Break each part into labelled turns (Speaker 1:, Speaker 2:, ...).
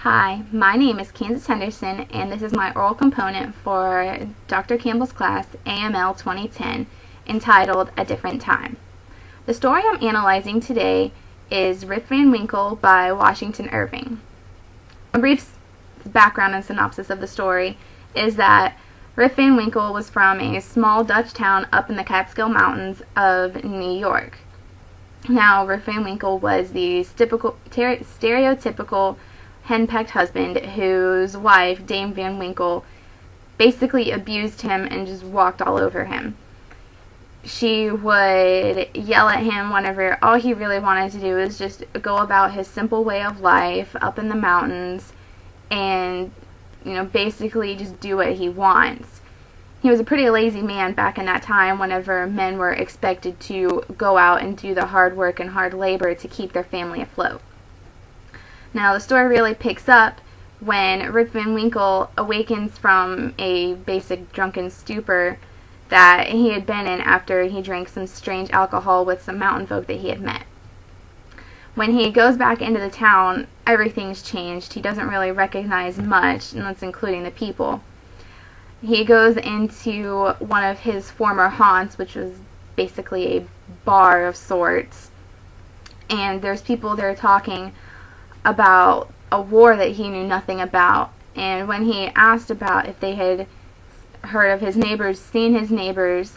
Speaker 1: Hi, my name is Kansas Henderson, and this is my oral component for Dr. Campbell's class, AML2010, entitled A Different Time. The story I'm analyzing today is Rip Van Winkle by Washington Irving. A brief background and synopsis of the story is that Rip Van Winkle was from a small Dutch town up in the Catskill Mountains of New York. Now, Rip Van Winkle was the stereotypical henpecked husband whose wife, Dame Van Winkle, basically abused him and just walked all over him. She would yell at him whenever all he really wanted to do was just go about his simple way of life up in the mountains and, basically just do what he wants. He was a pretty lazy man back in that time whenever men were expected to go out and do the hard work and hard labor to keep their family afloat. Now, the story really picks up when Rip Van Winkle awakens from a basic drunken stupor that he had been in after he drank some strange alcohol with some mountain folk that he had met. When he goes back into the town, everything's changed. He doesn't really recognize much, and that's including the people. He goes into one of his former haunts, which was basically a bar of sorts, and there's people there talking about a war that he knew nothing about. And when he asked about if they had heard of his neighbors, seen his neighbors,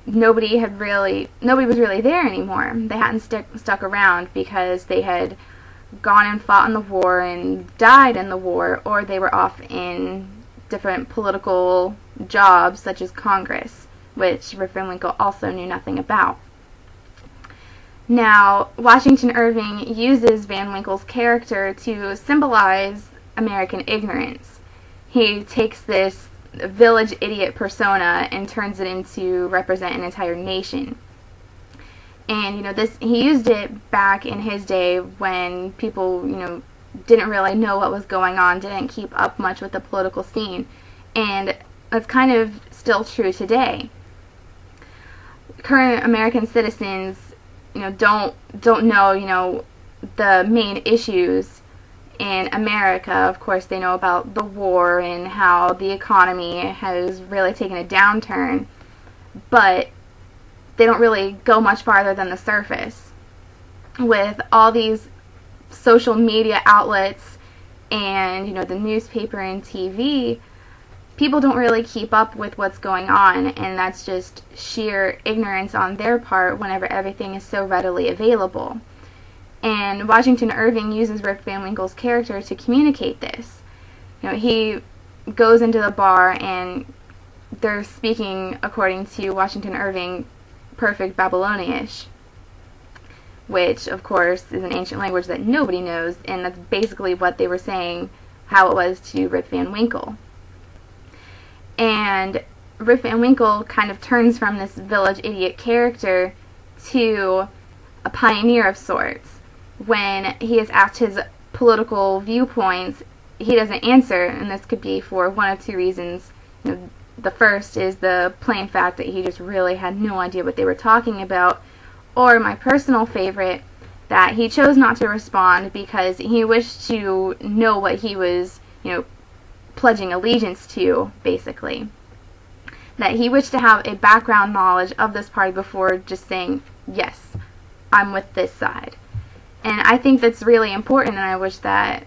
Speaker 1: nobody was really there anymore. They hadn't stuck around because they had gone and fought in the war and died in the war, or they were off in different political jobs such as Congress, which Rip Van Winkle also knew nothing about. Now, Washington Irving uses Van Winkle's character to symbolize American ignorance. He takes this village idiot persona and turns it into represent an entire nation. And, he used it back in his day when people, didn't really know what was going on, didn't keep up much with the political scene. And that's kind of still true today. Current American citizens don't know, the main issues in America. Of course, they know about the war and how the economy has really taken a downturn, but they don't really go much farther than the surface. With all these social media outlets and, the newspaper and TV, people don't really keep up with what's going on, and that's just sheer ignorance on their part whenever everything is so readily available. And Washington Irving uses Rip Van Winkle's character to communicate this. He goes into the bar and they're speaking, according to Washington Irving, perfect Babylonish, which, of course, is an ancient language that nobody knows, and that's basically what they were saying how it was to Rip Van Winkle. And Rip Van Winkle kind of turns from this village idiot character to a pioneer of sorts. When he is asked his political viewpoints, he doesn't answer, and this could be for one of two reasons. The first is the plain fact that he just really had no idea what they were talking about, or my personal favorite, that he chose not to respond because he wished to know what he was, pledging allegiance to, basically. That he wished to have a background knowledge of this party before just saying, yes, I'm with this side. And I think that's really important, and I wish that,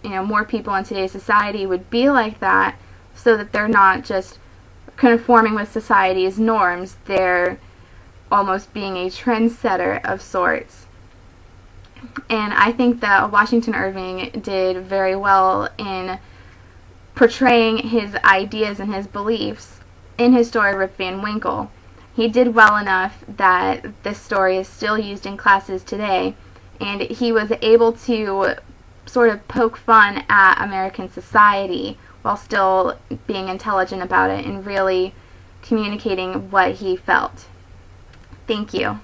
Speaker 1: more people in today's society would be like that, so that they're not just conforming with society's norms. They're almost being a trendsetter of sorts. And I think that Washington Irving did very well in portraying his ideas and his beliefs in his story Rip Van Winkle. He did well enough that this story is still used in classes today, and he was able to sort of poke fun at American society while still being intelligent about it and really communicating what he felt. Thank you.